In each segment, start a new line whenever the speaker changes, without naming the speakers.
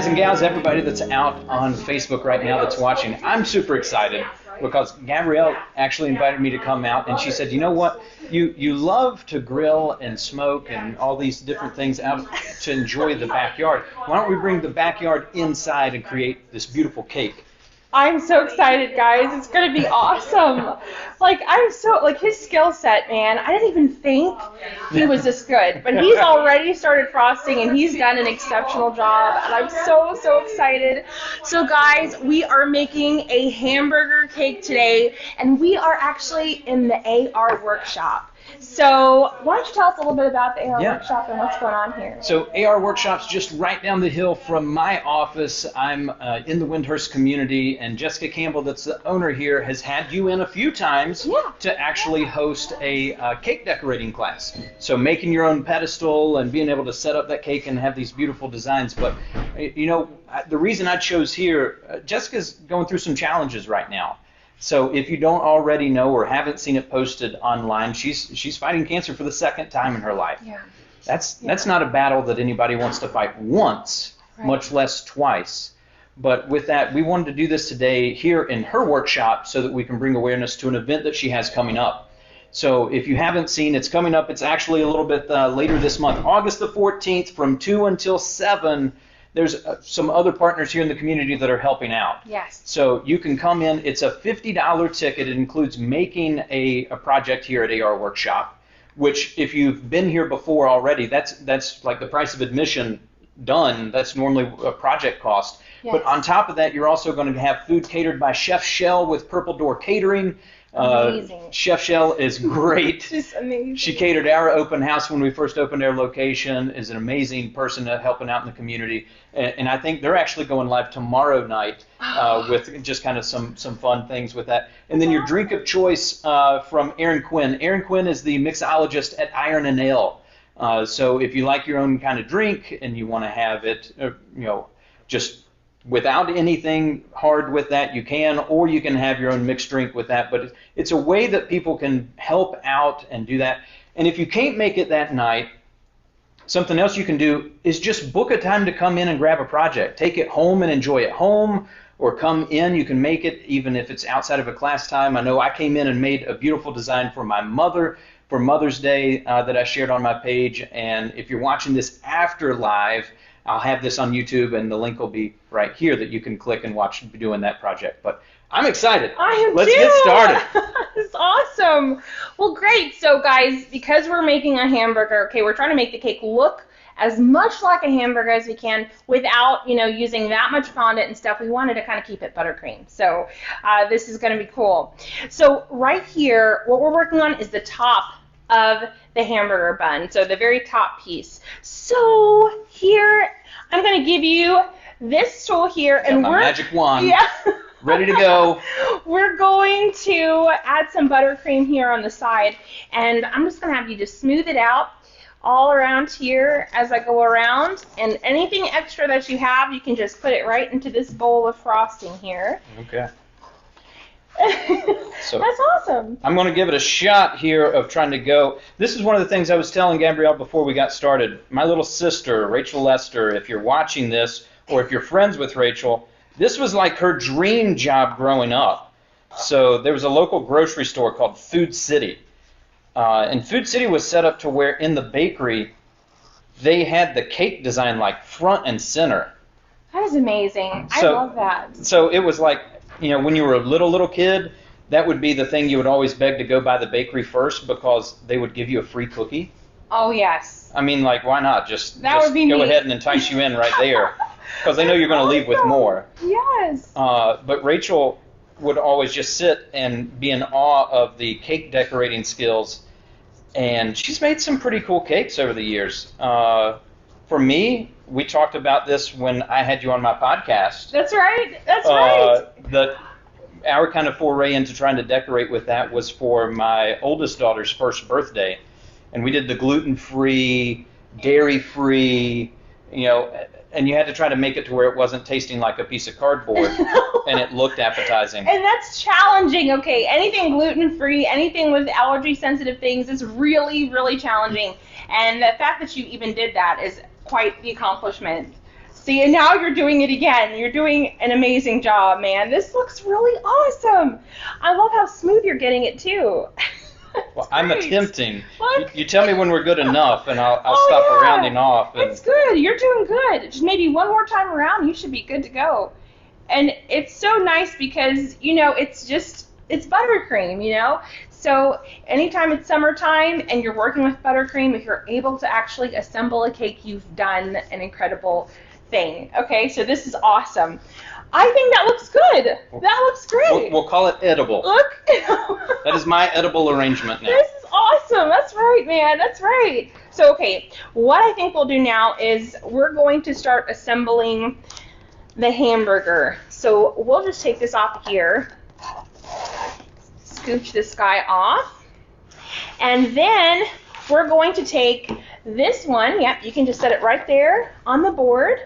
guys and gals, everybody that's out on Facebook right now that's watching, I'm super excited because Gabrielle actually invited me to come out, and she said, you know what, you love to grill and smoke and all these different things out to enjoy the backyard. Why don't we bring the backyard inside and create this beautiful cake?
I'm so excited, guys. It's going to be awesome. His skill set, man, I didn't even think he was this good. But he's already started frosting, and he's done an exceptional job. And I'm so, so excited. So, guys, we are making a hamburger cake today, and we are actually in the AR workshop. So why don't you tell us a little bit about the AR workshop and what's going on here?
So AR workshop's just right down the hill from my office. I'm in the Windhurst community, and Jessica Campbell, that's the owner here, has had you in a few times to actually host a cake decorating class. So making your own pedestal and being able to set up that cake and have these beautiful designs. But you know, the reason I chose here, Jessica's going through some challenges right now. So if you don't already know or haven't seen it posted online, she's fighting cancer for the second time in her life.
Yeah.
That's not a battle that anybody wants to fight once, much less twice. But with that, we wanted to do this today here in her workshop so that we can bring awareness to an event that she has coming up. So if you haven't seen, it's coming up. It's actually a little bit later this month, August the 14th from 2 until 7. There's some other partners here in the community that are helping out.
Yes.
So you can come in. It's a $50 ticket. It includes making a project here at AR Workshop, which if you've been here before already, that's like the price of admission done. That's normally a project cost. Yes. But on top of that, you're also going to have food catered by Chef Shell with Purple Door Catering.
Amazing.
Chef Shell is great.
She's amazing.
She catered our open house when we first opened our location, is an amazing person helping out in the community. And I think they're actually going live tomorrow night with just kind of some fun things with that. And then your drink of choice from Aaron Quinn. Aaron Quinn is the mixologist at Iron and Ale. So if you like your own kind of drink and you want to have it, just without anything hard with that, you can, or you can have your own mixed drink with that. But it's a way that people can help out and do that. And if you can't make it that night, something else you can do is just book a time to come in and grab a project. Take it home and enjoy it home, or come in. You can make it even if it's outside of a class time. I know I came in and made a beautiful design for my mother for Mother's Day that I shared on my page. And if you're watching this after live, I'll have this on YouTube, and the link will be right here that you can click and watch doing that project. But I'm excited.
I am
Let's
too.
get started.
It's awesome. Well, great. So, guys, because we're making a hamburger, we're trying to make the cake look as much like a hamburger as we can without, using that much fondant and stuff. We wanted to kind of keep it buttercream. So this is going to be cool. So right here, what we're working on is the top of the hamburger bun, so the very top piece. So here, I'm going to give you this tool here, and
my magic wand.
Yeah.
Ready to go.
We're going to add some buttercream here on the side, and I'm just going to have you just smooth it out all around here as I go around, and anything extra that you have, you can just put it right into this bowl of frosting here.
Okay. So
that's awesome.
I'm going to give it a shot here of trying to go. This is one of the things I was telling Gabrielle before we got started. My little sister, Rachel Lester, if you're watching this, or if you're friends with Rachel, this was like her dream job growing up. So there was a local grocery store called Food City. And Food City was set up to where in the bakery, they had the cake design like front and center.
That is amazing. I love that.
So it was like, when you were a little kid, that would be the thing you would always beg to go by the bakery first because they would give you a free cookie.
Oh, yes.
I mean, like, why not? Just go
me.
ahead and entice you in right there because they know you're going to leave with more.
Yes.
But Rachel would always just sit and be in awe of the cake decorating skills, and she's made some pretty cool cakes over the years. For me, we talked about this when I had you on my podcast.
That's right. That's right.
Our kind of foray into trying to decorate with that was for my oldest daughter's first birthday, and we did the gluten-free, dairy-free, and you had to try to make it to where it wasn't tasting like a piece of cardboard, and it looked appetizing.
And that's challenging, okay? Anything gluten-free, anything with allergy-sensitive things is really, really challenging. And the fact that you even did that is quite the accomplishment. See, and now you're doing it again. You're doing an amazing job, man. This looks really awesome. I love how smooth you're getting it, too.
Well, I'm attempting.
Look.
You tell me when we're good enough, and I'll stop rounding off. And
It's good. You're doing good. Just maybe one more time around, you should be good to go. And it's so nice because, you know, it's buttercream, you know? So anytime it's summertime and you're working with buttercream, if you're able to actually assemble a cake, you've done an incredible thing. Okay, so this is awesome. I think that looks good. That looks great.
We'll call it edible.
Look.
That is my edible arrangement now.
This is awesome. That's right, man. That's right. So, okay, what I think we'll do now is we're going to start assembling the hamburger. So we'll just take this off here. Scooch this guy off. And then we're going to take this one. Yep, you can just set it right there on the board.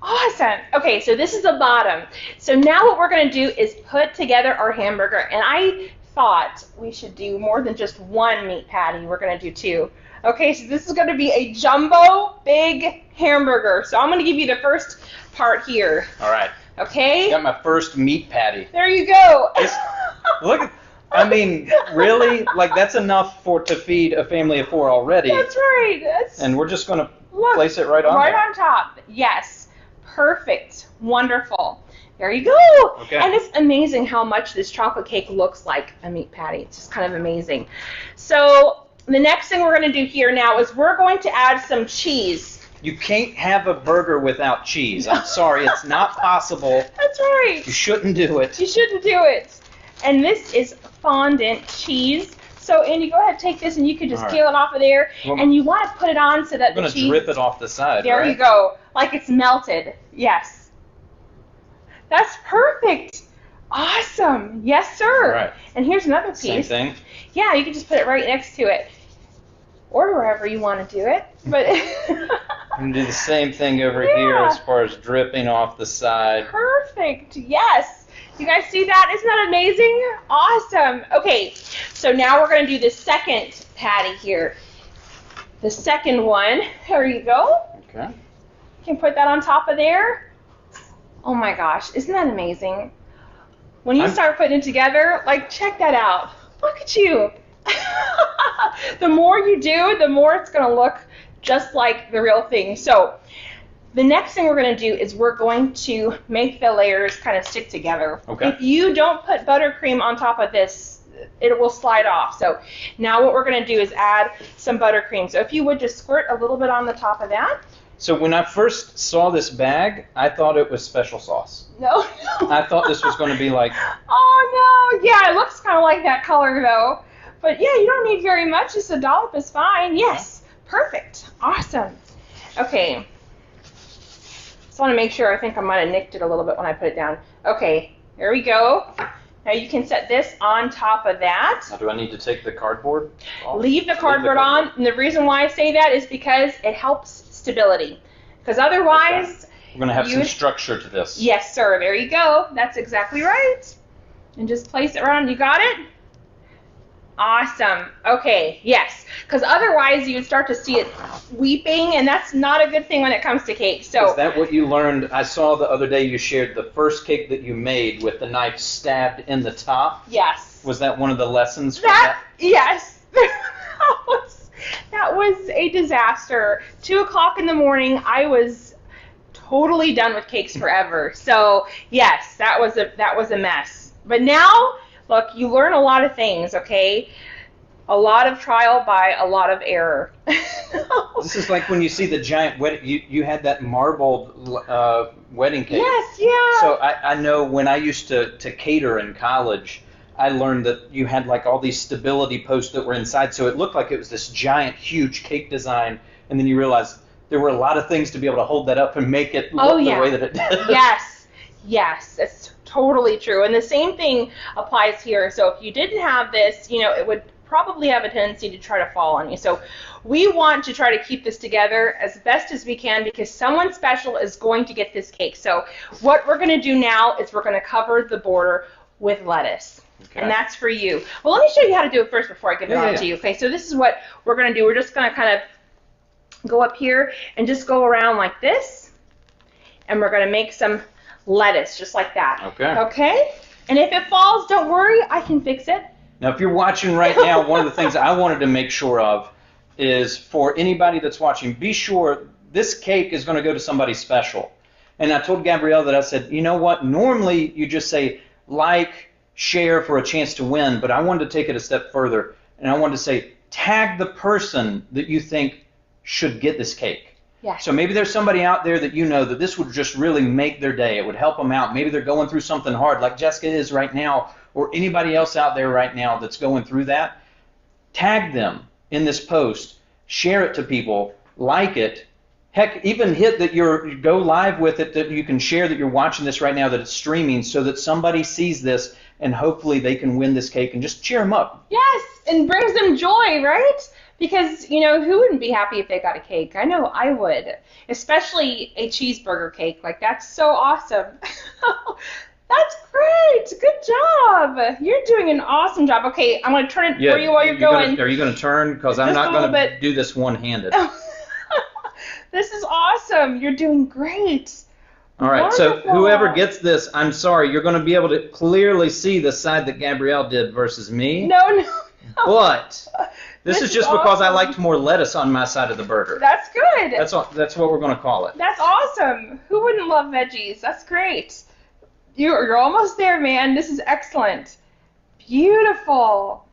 Awesome. Okay, so this is the bottom. So now what we're going to do is put together our hamburger. And I thought we should do more than just one meat patty. We're going to do two. Okay, so this is going to be a jumbo big hamburger. So I'm going to give you the first part here.
All right.
Okay?
Got my first meat patty.
There you go.
Look, I mean, really? Like, that's enough to feed a family of 4 already.
That's right.
And we're just going to place it right on
Right
there.
on top. Yes. Perfect. Wonderful. There you go.
Okay.
And it's amazing how much this chocolate cake looks like a meat patty. It's just kind of amazing. So the next thing we're going to do here now is we're going to add some cheese.
You can't have a burger without cheese. I'm sorry, it's not possible.
That's right.
You shouldn't do it.
You shouldn't do it. And this is fondant cheese. So Andy, go ahead and take this and you can just peel it off of there.
Well,
and you want to put it on so that
I'm
the
going
cheese...
to drip it off the side,
There
right?
you go. Like it's melted. Yes. That's perfect. Awesome. Yes, sir.
All right.
And here's another piece.
Same thing.
Yeah, you can just put it right next to it. Or wherever you want to do it. But
I'm going to do the same thing over here as far as dripping off the side.
Perfect. Yes. You guys see that? Isn't that amazing? Awesome. Okay, so now we're going to do the second patty here. The second one. There you go.
Okay.
You can put that on top of there. Oh my gosh, isn't that amazing? When you start putting it together, like, check that out. Look at you. The more you do, the more it's going to look just like the real thing. So the next thing we're going to do is we're going to make the layers kind of stick together.
Okay.
If you don't put buttercream on top of this, it will slide off. So now what we're going to do is add some buttercream. So if you would just squirt a little bit on the top of that.
So when I first saw this bag, I thought it was special sauce.
No.
I thought this was going to be like...
Oh, no. Yeah, it looks kind of like that color, though. But, yeah, you don't need very much. Just a dollop is fine. Yes. Perfect. Awesome. Okay. Just want to make sure. I think I might have nicked it a little bit when I put it down. Okay. There we go. Now you can set this on top of that.
Now, do I need to take the cardboard off?
Leave the cardboard on. And the reason why I say that is because it helps stability. Because otherwise...
We're going to have some structure to this.
Yes, sir. There you go. That's exactly right. And just place it around. You got it? Awesome. Okay, yes. Because otherwise you would start to see it weeping, and that's not a good thing when it comes to cake. So
is that what you learned? I saw the other day you shared the first cake that you made with the knife stabbed in the top.
Yes.
Was that one of the lessons from that?
Yes. That was a disaster. 2 o'clock in the morning, I was totally done with cakes forever. So yes, that was a mess. But now, look, you learn a lot of things, okay? A lot of trial by a lot of error.
This is like when you see the giant wedding. You had that marbled wedding cake.
Yes, yeah.
So I know when I used to cater in college, I learned that you had like all these stability posts that were inside, so it looked like it was this giant, huge cake design, and then you realize there were a lot of things to be able to hold that up and make it look the way that it did.
Yes, that's totally true. And the same thing applies here. So if you didn't have this, you know, it would probably have a tendency to try to fall on you. So we want to try to keep this together as best as we can because someone special is going to get this cake. So what we're going to do now is we're going to cover the border with lettuce. Okay. And that's for you. Well, let me show you how to do it first before I give it on to you. Okay, so this is what we're going to do. We're just going to kind of go up here and just go around like this. And we're going to make some lettuce just like that.
Okay.
Okay? And if it falls, don't worry, I can fix it.
Now, if you're watching right now, one of the things I wanted to make sure of is for anybody that's watching, be sure this cake is going to go to somebody special. And I told Gabrielle that I said, you know what, normally you just say like, share for a chance to win, but I wanted to take it a step further, and I wanted to say tag the person that you think should get this cake.
Yeah.
So maybe there's somebody out there that you know that this would just really make their day. It would help them out. Maybe they're going through something hard like Jessica is right now, or anybody else out there right now that's going through that. Tag them in this post. Share it to people. Like it. Heck, even hit that go live with it, that you can share that you're watching this right now, that it's streaming, so that somebody sees this and hopefully they can win this cake, and just cheer them up.
Yes, and brings them joy, right? Because, you know, who wouldn't be happy if they got a cake? I know I would, especially a cheeseburger cake. Like, that's so awesome. That's great. Good job. You're doing an awesome job. Okay, I'm going to turn it for you while you're going.
Are you going to turn? Because I'm not going to do this one-handed.
This is awesome. You're doing great.
All right,
Wonderful.
So whoever gets this, I'm sorry, you're going to be able to clearly see the side that Gabrielle did versus me.
No.
But this is just because I
awesome.
liked more lettuce on my side of the burger.
That's good.
That's what we're going to call it.
That's awesome. Who wouldn't love veggies? That's great. You're almost there, man. This is excellent. Beautiful.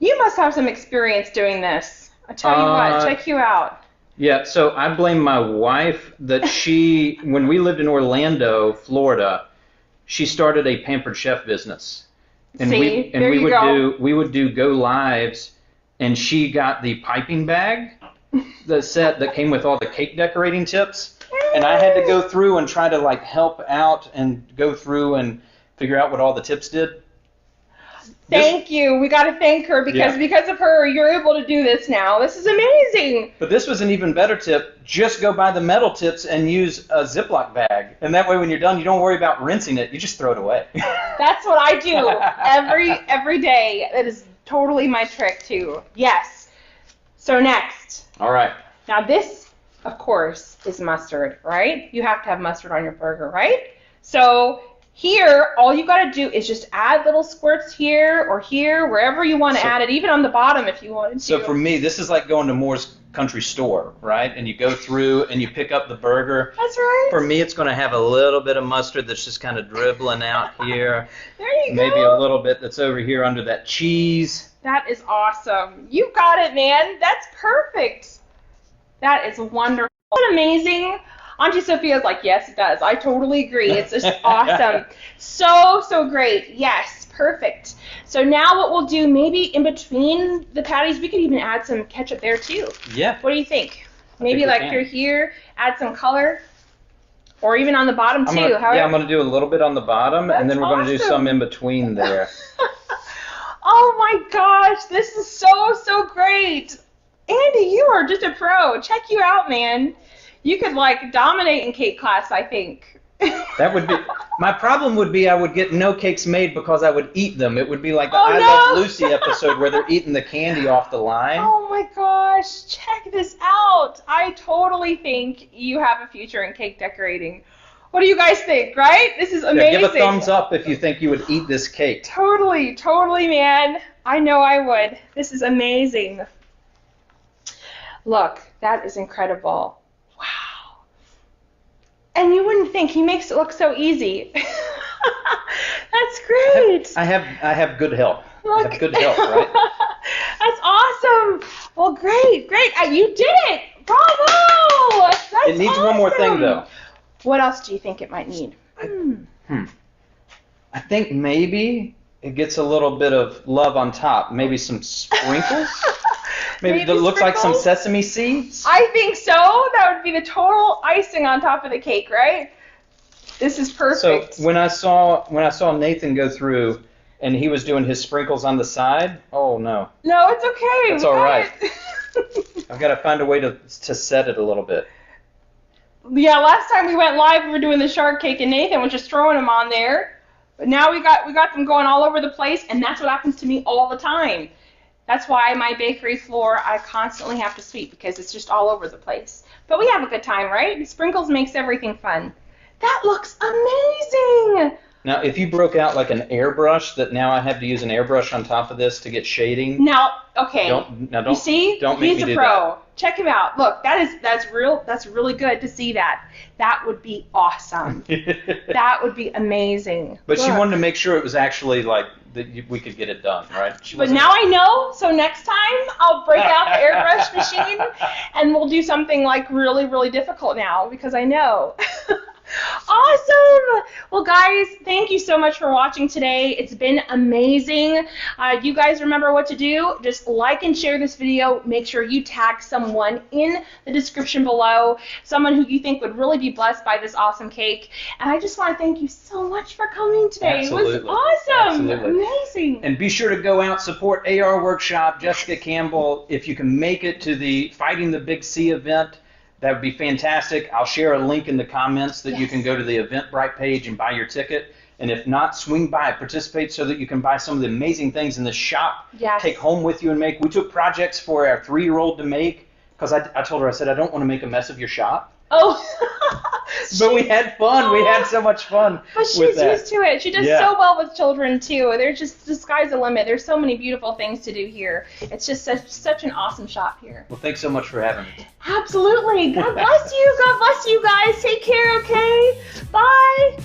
You must have some experience doing this. I tell you what, check you out.
Yeah, so I blame my wife that when we lived in Orlando, Florida, she started a Pampered Chef business. And we would do go lives, and she got the piping bag, the set that came with all the cake decorating tips, and I had to go through and try to like help out and go through and figure out what all the tips did.
Thank you. We got to thank her because of her, you're able to do this now. This is amazing.
But this was an even better tip. Just go buy the metal tips and use a Ziploc bag. And that way when you're done, you don't worry about rinsing it. You just throw it away.
That's what I do every day. That is totally my trick, too. Yes. So next.
All right.
Now this, of course, is mustard, right? You have to have mustard on your burger, right? So here, all you got to do is just add little squirts here or here, wherever you want to add it, even on the bottom if you wanted to.
So for me, this is like going to Moore's Country Store, right? And you go through and you pick up the burger.
That's right.
For me, it's going to have a little bit of mustard that's just kind of dribbling out here.
There you go.
Maybe a little bit that's over here under that cheese.
That is awesome. You got it, man. That's perfect. That is wonderful. Isn't it amazing? Auntie Sophia's like, yes, it does. I totally agree. It's just awesome. So great. Yes, perfect. So now what we'll do, maybe in between the patties, we could even add some ketchup there too.
Yeah.
What do you think? Maybe like through here, add some color, or even on the bottom too.
I'm going to do a little bit on the bottom, and then we're going to do some in between there.
Oh my gosh, this is so great. Andy, you are just a pro. Check you out, man. You could like dominate in cake class, I think.
That would be my problem. Would be I would get no cakes made because I would eat them. It would be like the Love Lucy episode where they're eating the candy off the line.
Oh my gosh, check this out. I totally think you have a future in cake decorating. What do you guys think, right? This is amazing.
Yeah, give a thumbs up if you think you would eat this cake.
Totally, man. I know I would. This is amazing. Look, that is incredible. Wow. And you wouldn't think he makes it look so easy. That's great.
I have good help.
Look.
I have good help, right?
That's awesome. Well, great. You did it. Bravo. That's
it needs
awesome.
One more thing, though.
What else do you think it might need?
I think maybe it gets a little bit of love on top. Maybe some sprinkles. Maybe it looks like some sesame seeds.
I think so. That would be the total icing on top of the cake, right? This is perfect.
So when I saw Nathan go through and he was doing his sprinkles on the side, oh no.
No, it's okay.
It's all right. I've got to find a way to set it a little bit.
Yeah, last time we went live, we were doing the shark cake, and Nathan was just throwing them on there. But now we got them going all over the place, and that's what happens to me all the time. That's why my bakery floor, I constantly have to sweep because it's just all over the place. But we have a good time, right? Sprinkles makes everything fun. That looks amazing.
Now, if you broke out like an airbrush, that now I have to use an airbrush on top of this to get shading.
Now, okay.
Don't
you see?
Don't make
He's
me
a
do
pro. Check him out. Look, that's really good to see that. That would be awesome. That would be amazing.
But
Look.
she wanted to make sure it was actually like that we could get it done, right?
But now I know, so next time I'll break out the airbrush machine and we'll do something like really, really difficult now because I know. Awesome! Well, guys, thank you so much for watching today. It's been amazing. You guys remember what to do. Just like and share this video. Make sure you tag someone in the description below, someone who you think would really be blessed by this awesome cake. And I just want to thank you so much for coming today.
Absolutely.
It was awesome.
Absolutely.
Amazing.
And be sure to go out, support AR Workshop, Jessica Campbell. If you can make it to the Fighting the Big C event, that would be fantastic. I'll share a link in the comments that you can go to the Eventbrite page and buy your ticket. And if not, swing by, participate so that you can buy some of the amazing things in the shop.
Yes.
Take home with you and make. We took projects for our 3-year-old to make because I told her, I said, I don't want to make a mess of your shop.
Oh.
But we had fun. We had so much fun.
But she's
with that.
used to it. She does so well with children too. There's just the sky's the limit. There's so many beautiful things to do here. It's just such an awesome shop here.
Well, thanks so much for having me.
Absolutely. God bless you. God bless you guys. Take care, okay? Bye.